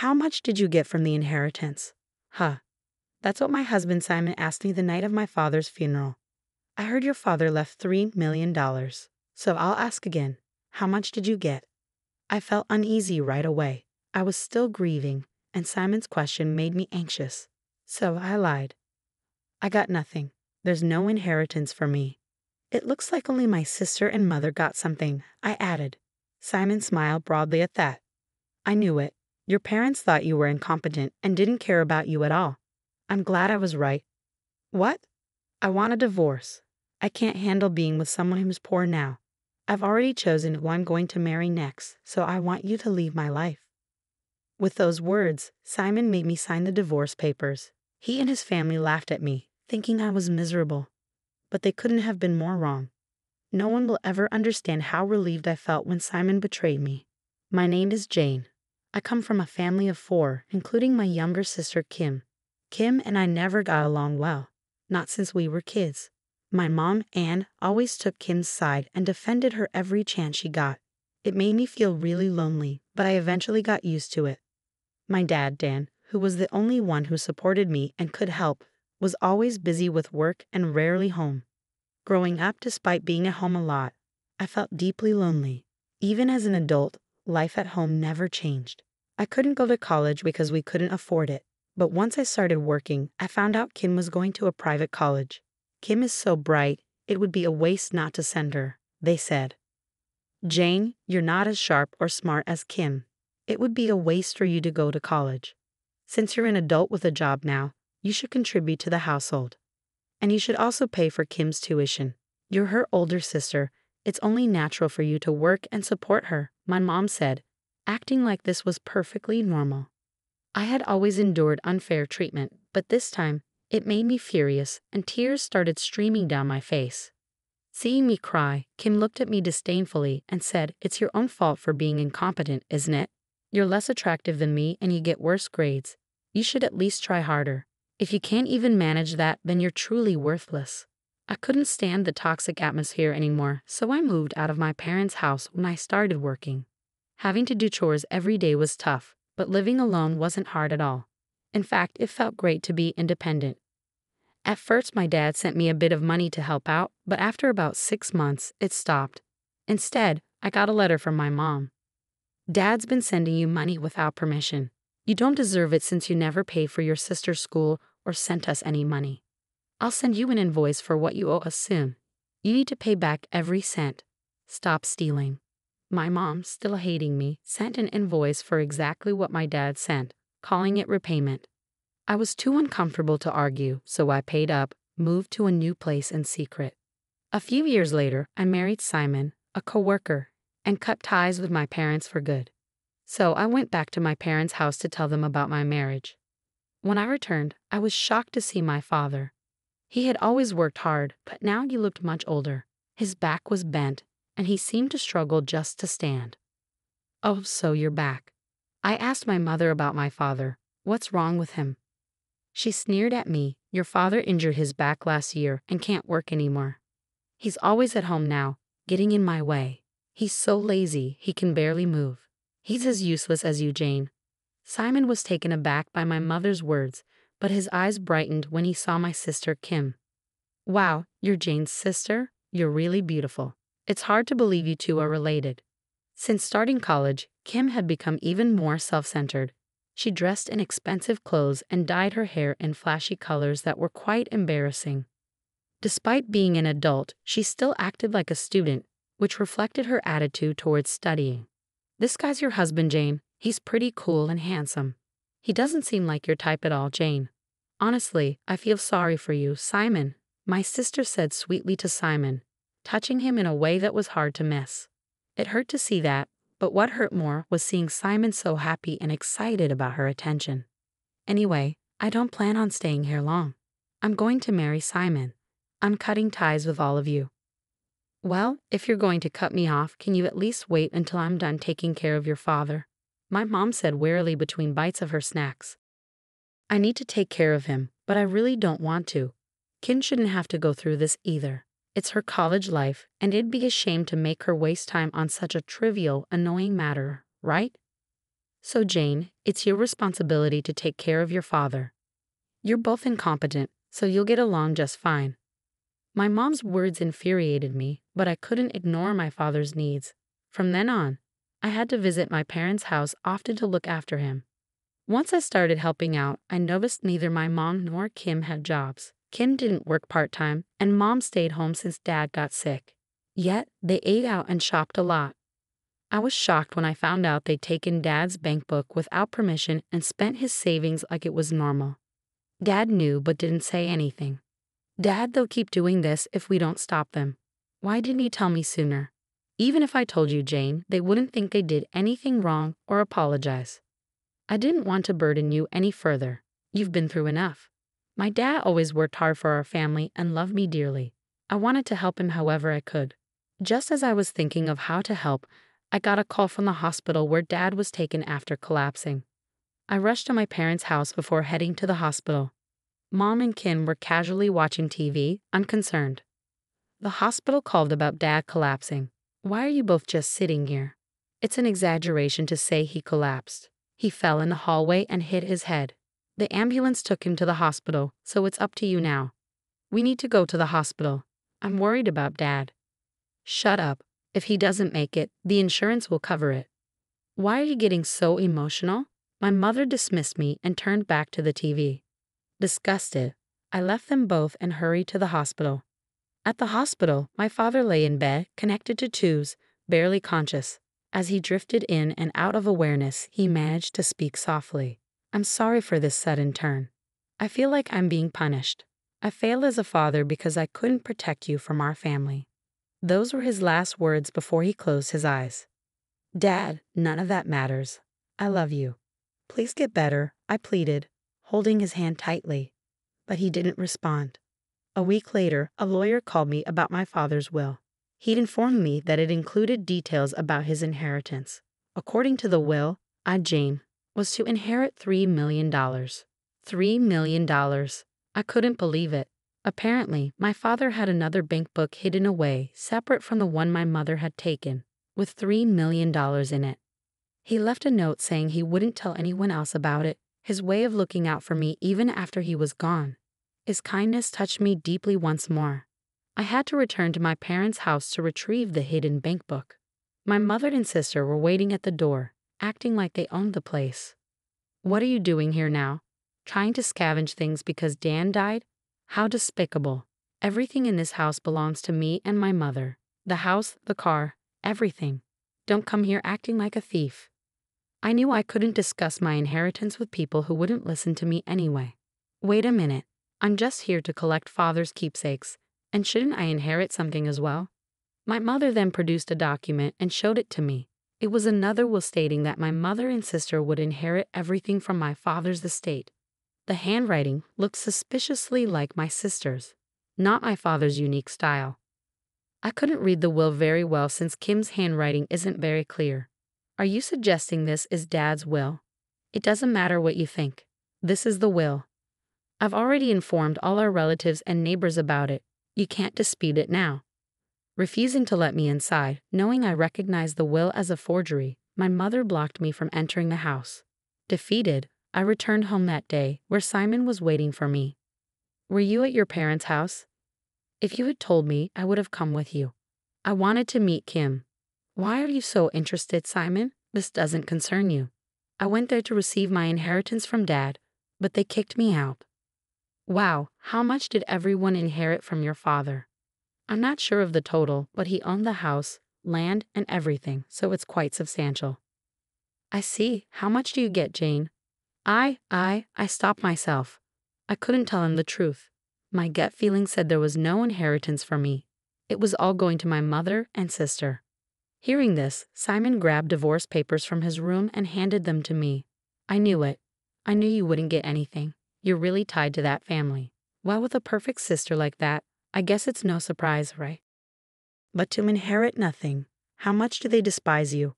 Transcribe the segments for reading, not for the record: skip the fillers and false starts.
How much did you get from the inheritance? Huh. That's what my husband Simon asked me the night of my father's funeral. I heard your father left $3 million. So I'll ask again. How much did you get? I felt uneasy right away. I was still grieving, and Simon's question made me anxious. So I lied. I got nothing. There's no inheritance for me. It looks like only my sister and mother got something, I added. Simon smiled broadly at that. I knew it. Your parents thought you were incompetent and didn't care about you at all. I'm glad I was right. What? I want a divorce. I can't handle being with someone who's poor now. I've already chosen who I'm going to marry next, so I want you to leave my life. With those words, Simon made me sign the divorce papers. He and his family laughed at me, thinking I was miserable. But they couldn't have been more wrong. No one will ever understand how relieved I felt when Simon betrayed me. My name is Jane. I come from a family of 4, including my younger sister Kim. Kim and I never got along well, not since we were kids. My mom, Anne, always took Kim's side and defended her every chance she got. It made me feel really lonely, but I eventually got used to it. My dad, Dan, who was the only one who supported me and could help, was always busy with work and rarely home. Growing up, despite being at home a lot, I felt deeply lonely. Even as an adult, life at home never changed. I couldn't go to college because we couldn't afford it. But once I started working, I found out Kim was going to a private college. Kim is so bright, it would be a waste not to send her, they said. Jane, you're not as sharp or smart as Kim. It would be a waste for you to go to college. Since you're an adult with a job now, you should contribute to the household. And you should also pay for Kim's tuition. You're her older sister. It's only natural for you to work and support her, my mom said. Acting like this was perfectly normal. I had always endured unfair treatment, but this time, it made me furious, and tears started streaming down my face. Seeing me cry, Kim looked at me disdainfully and said, "It's your own fault for being incompetent, isn't it? You're less attractive than me and you get worse grades. You should at least try harder. If you can't even manage that, then you're truly worthless." I couldn't stand the toxic atmosphere anymore, so I moved out of my parents' house when I started working. Having to do chores every day was tough, but living alone wasn't hard at all. In fact, it felt great to be independent. At first, my dad sent me a bit of money to help out, but after about 6 months, it stopped. Instead, I got a letter from my mom. "Dad's been sending you money without permission. You don't deserve it since you never paid for your sister's school or sent us any money. I'll send you an invoice for what you owe us soon. You need to pay back every cent. Stop stealing." My mom, still hating me, sent an invoice for exactly what my dad sent, calling it repayment. I was too uncomfortable to argue, so I paid up, moved to a new place in secret. A few years later, I married Simon, a coworker, and cut ties with my parents for good. So I went back to my parents' house to tell them about my marriage. When I returned, I was shocked to see my father. He had always worked hard, but now he looked much older. His back was bent, and he seemed to struggle just to stand. "Oh, so you're back." I asked my mother about my father. "What's wrong with him?" She sneered at me. "Your father injured his back last year and can't work anymore. He's always at home now, getting in my way. He's so lazy, he can barely move. He's as useless as you, Jane." Simon was taken aback by my mother's words, but his eyes brightened when he saw my sister Kim. "Wow, you're Jane's sister? You're really beautiful. It's hard to believe you two are related." Since starting college, Kim had become even more self-centered. She dressed in expensive clothes and dyed her hair in flashy colors that were quite embarrassing. Despite being an adult, she still acted like a student, which reflected her attitude towards studying. "This guy's your husband, Jane. He's pretty cool and handsome. He doesn't seem like your type at all, Jane. Honestly, I feel sorry for you, Simon," my sister said sweetly to Simon, touching him in a way that was hard to miss. It hurt to see that, but what hurt more was seeing Simon so happy and excited about her attention. "Anyway, I don't plan on staying here long. I'm going to marry Simon. I'm cutting ties with all of you." "Well, if you're going to cut me off, can you at least wait until I'm done taking care of your father?" my mom said wearily between bites of her snacks. "I need to take care of him, but I really don't want to. Kim shouldn't have to go through this either. It's her college life, and it'd be a shame to make her waste time on such a trivial, annoying matter, right?" So Jane, it's your responsibility to take care of your father. You're both incompetent, so you'll get along just fine. My mom's words infuriated me, but I couldn't ignore my father's needs. From then on, I had to visit my parents' house often to look after him. Once I started helping out, I noticed neither my mom nor Kim had jobs. Kim didn't work part-time, and Mom stayed home since Dad got sick. Yet, they ate out and shopped a lot. I was shocked when I found out they'd taken Dad's bank book without permission and spent his savings like it was normal. Dad knew but didn't say anything. Dad, they'll keep doing this if we don't stop them. Why didn't he tell me sooner? Even if I told you, Jane, they wouldn't think they did anything wrong or apologize. I didn't want to burden you any further. You've been through enough. My dad always worked hard for our family and loved me dearly. I wanted to help him however I could. Just as I was thinking of how to help, I got a call from the hospital where Dad was taken after collapsing. I rushed to my parents' house before heading to the hospital. Mom and Kim were casually watching TV, unconcerned. The hospital called about Dad collapsing. Why are you both just sitting here? It's an exaggeration to say he collapsed. He fell in the hallway and hit his head. The ambulance took him to the hospital, so it's up to you now. We need to go to the hospital. I'm worried about Dad. Shut up. If he doesn't make it, the insurance will cover it. Why are you getting so emotional? My mother dismissed me and turned back to the TV. Disgusted, I left them both and hurried to the hospital. At the hospital, my father lay in bed, connected to tubes, barely conscious. As he drifted in and out of awareness, he managed to speak softly. I'm sorry for this sudden turn. I feel like I'm being punished. I failed as a father because I couldn't protect you from our family. Those were his last words before he closed his eyes. Dad, none of that matters. I love you. Please get better, I pleaded, holding his hand tightly. But he didn't respond. A week later, a lawyer called me about my father's will. He'd informed me that it included details about his inheritance. According to the will, I, Jane, was to inherit $3 million. $3 million. I couldn't believe it. Apparently, my father had another bank book hidden away, separate from the one my mother had taken, with $3 million in it. He left a note saying he wouldn't tell anyone else about it, his way of looking out for me even after he was gone. His kindness touched me deeply once more. I had to return to my parents' house to retrieve the hidden bank book. My mother and sister were waiting at the door, acting like they owned the place. What are you doing here now? Trying to scavenge things because Dan died? How despicable. Everything in this house belongs to me and my mother. The house, the car, everything. Don't come here acting like a thief. I knew I couldn't discuss my inheritance with people who wouldn't listen to me anyway. Wait a minute. I'm just here to collect father's keepsakes, and shouldn't I inherit something as well? My mother then produced a document and showed it to me. It was another will stating that my mother and sister would inherit everything from my father's estate. The handwriting looked suspiciously like my sister's, not my father's unique style. I couldn't read the will very well since Kim's handwriting isn't very clear. Are you suggesting this is Dad's will? It doesn't matter what you think. This is the will. I've already informed all our relatives and neighbors about it. You can't dispute it now. Refusing to let me inside, knowing I recognized the will as a forgery, my mother blocked me from entering the house. Defeated, I returned home that day, where Simon was waiting for me. Were you at your parents' house? If you had told me, I would have come with you. I wanted to meet Kim. Why are you so interested, Simon? This doesn't concern you. I went there to receive my inheritance from Dad, but they kicked me out. Wow, how much did everyone inherit from your father? I'm not sure of the total, but he owned the house, land, and everything, so it's quite substantial. I see. How much do you get, Jane? I stopped myself. I couldn't tell him the truth. My gut feeling said there was no inheritance for me. It was all going to my mother and sister. Hearing this, Simon grabbed divorce papers from his room and handed them to me. I knew it. I knew you wouldn't get anything. You're really tied to that family. Well, with a perfect sister like that, I guess it's no surprise, right? But to inherit nothing, how much do they despise you?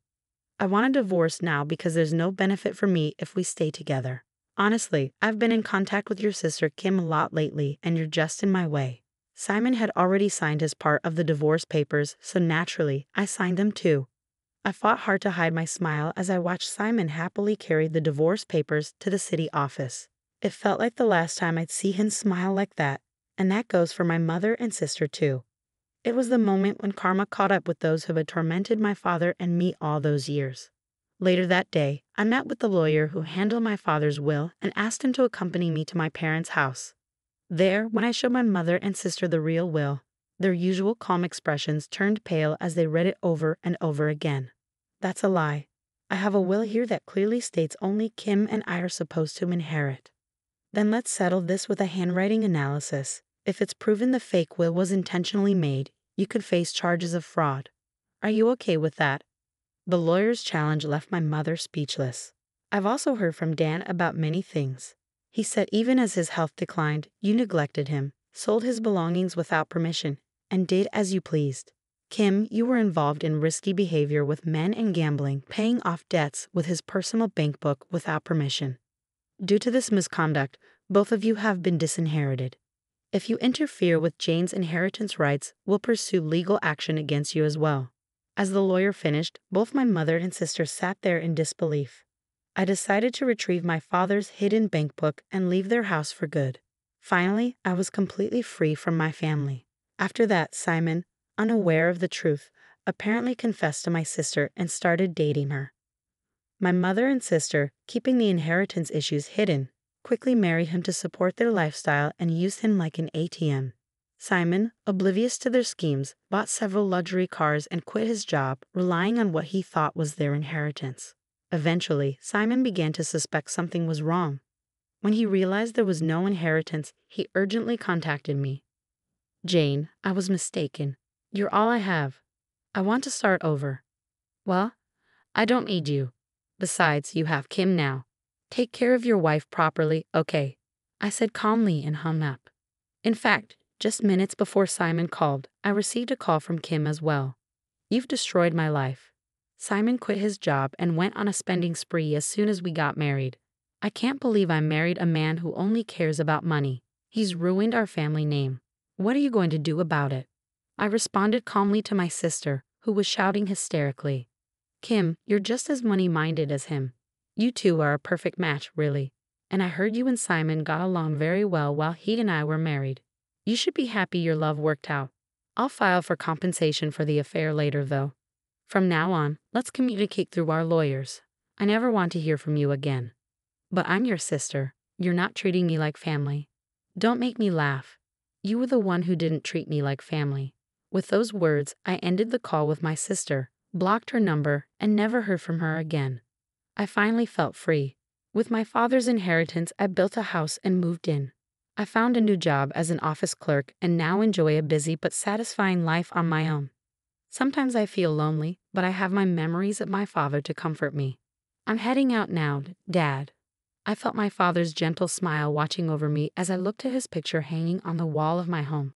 I want a divorce now because there's no benefit for me if we stay together. Honestly, I've been in contact with your sister Kim a lot lately, and you're just in my way. Simon had already signed his part of the divorce papers, so naturally, I signed them too. I fought hard to hide my smile as I watched Simon happily carry the divorce papers to the city office. It felt like the last time I'd see him smile like that, and that goes for my mother and sister too. It was the moment when karma caught up with those who had tormented my father and me all those years. Later that day, I met with the lawyer who handled my father's will and asked him to accompany me to my parents' house. There, when I showed my mother and sister the real will, their usual calm expressions turned pale as they read it over and over again. That's a lie. I have a will here that clearly states only Kim and I are supposed to inherit. Then let's settle this with a handwriting analysis. If it's proven the fake will was intentionally made, you could face charges of fraud. Are you okay with that? The lawyer's challenge left my mother speechless. I've also heard from Dan about many things. He said even as his health declined, you neglected him, sold his belongings without permission, and did as you pleased. Kim, you were involved in risky behavior with men and gambling, paying off debts with his personal bank book without permission. Due to this misconduct, both of you have been disinherited. If you interfere with Jane's inheritance rights, we'll pursue legal action against you as well. As the lawyer finished, both my mother and sister sat there in disbelief. I decided to retrieve my father's hidden bank book and leave their house for good. Finally, I was completely free from my family. After that, Simon, unaware of the truth, apparently confessed to my sister and started dating her. My mother and sister, keeping the inheritance issues hidden, quickly married him to support their lifestyle and used him like an ATM. Simon, oblivious to their schemes, bought several luxury cars and quit his job, relying on what he thought was their inheritance. Eventually, Simon began to suspect something was wrong. When he realized there was no inheritance, he urgently contacted me. Jane, I was mistaken. You're all I have. I want to start over. Well, I don't need you. Besides, you have Kim now. Take care of your wife properly, okay? I said calmly and hung up. In fact, just minutes before Simon called, I received a call from Kim as well. You've destroyed my life. Simon quit his job and went on a spending spree as soon as we got married. I can't believe I married a man who only cares about money. He's ruined our family name. What are you going to do about it? I responded calmly to my sister, who was shouting hysterically. Kim, you're just as money-minded as him. You two are a perfect match, really. And I heard you and Simon got along very well while he and I were married. You should be happy your love worked out. I'll file for compensation for the affair later, though. From now on, let's communicate through our lawyers. I never want to hear from you again. But I'm your sister. You're not treating me like family. Don't make me laugh. You were the one who didn't treat me like family. With those words, I ended the call with my sister, blocked her number, and never heard from her again. I finally felt free. With my father's inheritance, I built a house and moved in. I found a new job as an office clerk and now enjoy a busy but satisfying life on my own. Sometimes I feel lonely, but I have my memories of my father to comfort me. I'm heading out now, Dad. I felt my father's gentle smile watching over me as I looked at his picture hanging on the wall of my home.